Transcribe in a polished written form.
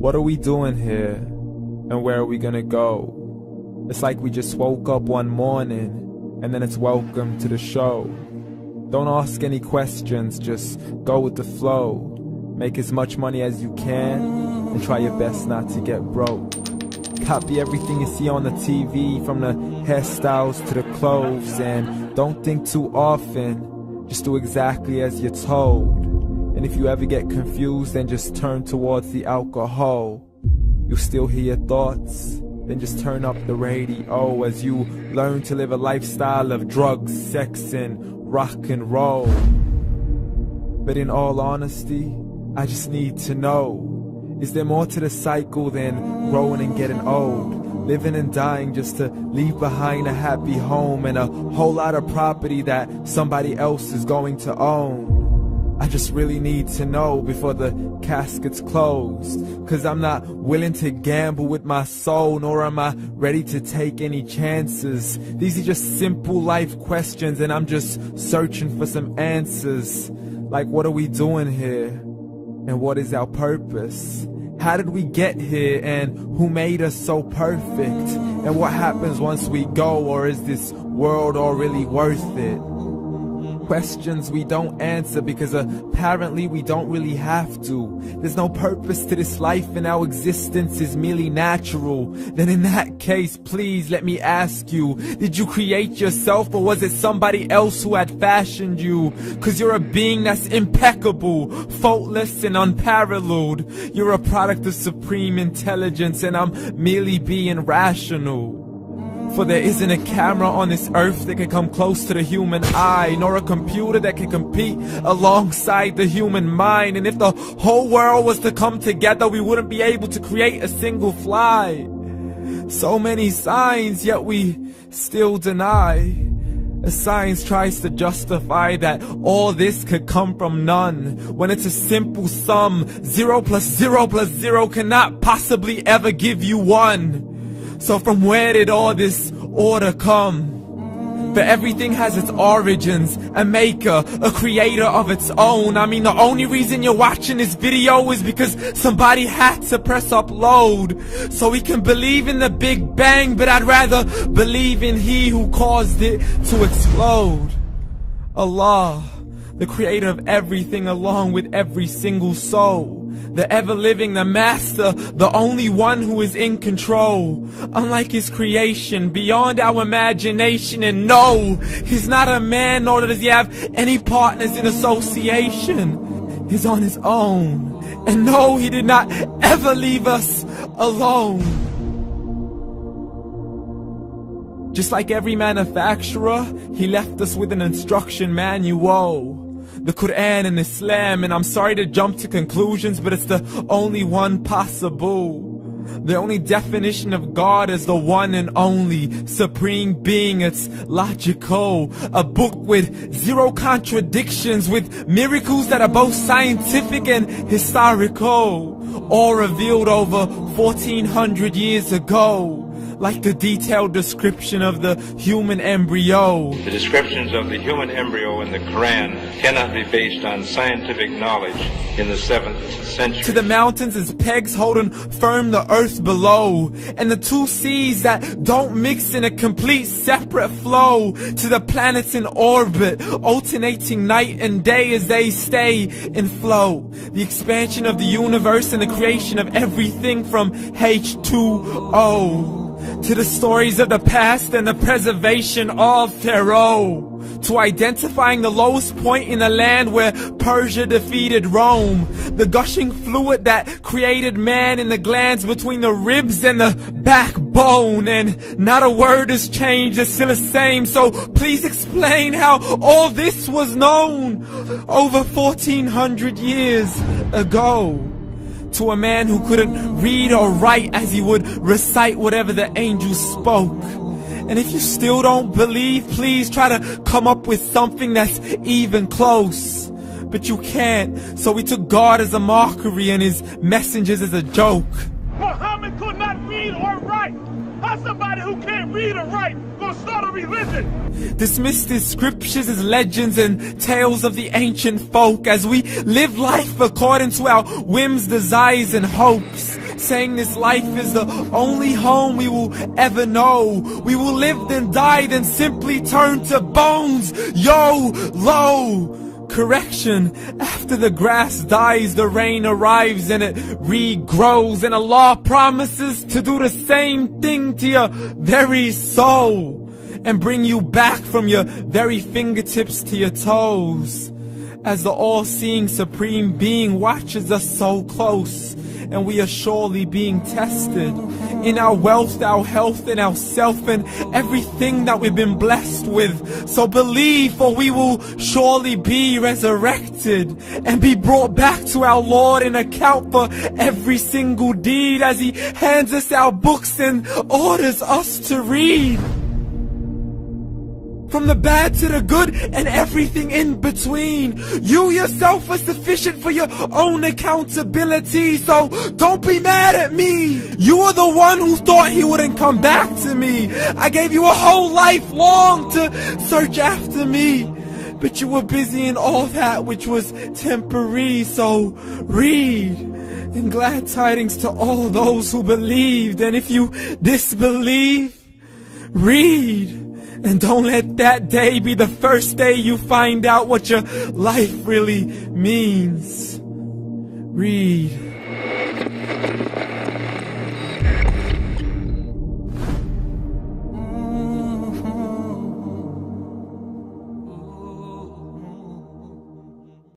What are we doing here? And where are we gonna go? It's like we just woke up one morning, and then it's welcome to the show. Don't ask any questions, just go with the flow. Make as much money as you can, and try your best not to get broke. Copy everything you see on the TV, from the hairstyles to the clothes, and don't think too often, just do exactly as you're told. And if you ever get confused, then just turn towards the alcohol. You'll still hear your thoughts, then just turn up the radio as you learn to live a lifestyle of drugs, sex, and rock and roll. But in all honesty, I just need to know, is there more to the cycle than growing and getting old? Living and dying just to leave behind a happy home and a whole lot of property that somebody else is going to own. I just really need to know before the casket's closed, 'cause I'm not willing to gamble with my soul, nor am I ready to take any chances. These are just simple life questions, and I'm just searching for some answers. Like, what are we doing here? And what is our purpose? How did we get here, and who made us so perfect? And what happens once we go, or is this world all really worth it? Questions we don't answer because apparently we don't really have to. There's no purpose to this life and our existence is merely natural. Then in that case, please let me ask you, did you create yourself, or was it somebody else who had fashioned you? 'Cause you're a being that's impeccable, faultless and unparalleled. You're a product of supreme intelligence, and I'm merely being rational. For there isn't a camera on this earth that can come close to the human eye, nor a computer that can compete alongside the human mind. And if the whole world was to come together, we wouldn't be able to create a single fly. So many signs, yet we still deny. As science tries to justify that all this could come from none, when it's a simple sum. 0 plus 0 plus 0 cannot possibly ever give you 1. So from where did all this order come? For everything has its origins, a maker, a creator of its own. I mean, the only reason you're watching this video is because somebody had to press upload. So we can believe in the Big Bang, but I'd rather believe in He who caused it to explode. Allah, the creator of everything along with every single soul. The ever-living, the master, the only one who is in control. Unlike his creation, beyond our imagination. And no, he's not a man, nor does he have any partners in association. He's on his own. And no, he did not ever leave us alone. Just like every manufacturer, he left us with an instruction manual. The Quran and Islam, and I'm sorry to jump to conclusions, but it's the only one possible. The only definition of God is the one and only supreme being. It's logical, a book with 0 contradictions, with miracles that are both scientific and historical, all revealed over 1400 years ago. Like the detailed description of the human embryo. The descriptions of the human embryo in the Quran cannot be based on scientific knowledge in the 7th century. To the mountains as pegs holding firm the earth below, and the 2 seas that don't mix in a complete separate flow. To the planets in orbit, alternating night and day as they stay in flow. The expansion of the universe and the creation of everything from H2O. To the stories of the past and the preservation of Pharaoh. To identifying the lowest point in the land where Persia defeated Rome. The gushing fluid that created man in the glands between the ribs and the backbone. And not a word has changed, it's still the same. So please explain how all this was known over 1400 years ago. To a man who couldn't read or write, as he would recite whatever the angels spoke. And if you still don't believe, please try to come up with something that's even close. But you can't, so we took God as a mockery and his messengers as a joke. Muhammad could not read or write. How somebody who can't read or write gonna start a religion? Dismissed his scriptures as legends and tales of the ancient folk, as we live life according to our whims, desires, and hopes. saying this life is the only home we will ever know. We will live then die, then simply turn to bones. YOLO! Correction, after the grass dies, the rain arrives and it regrows, and Allah promises to do the same thing to your very soul and bring you back from your very fingertips to your toes, as the all-seeing supreme being watches us so close, and we are surely being tested in our wealth, our health, and our self, and everything that we've been blessed with. So believe, for we will surely be resurrected and be brought back to our Lord and account for every single deed, as He hands us our books and orders us to read. From the bad to the good and everything in between. You yourself are sufficient for your own accountability, so don't be mad at me. You are the one who thought He wouldn't come back to me. I gave you a whole life long to search after me, but you were busy in all that which was temporary. So read, and glad tidings to all those who believed. And if you disbelieve, read. And don't let that day be the first day you find out what your life really means. Read.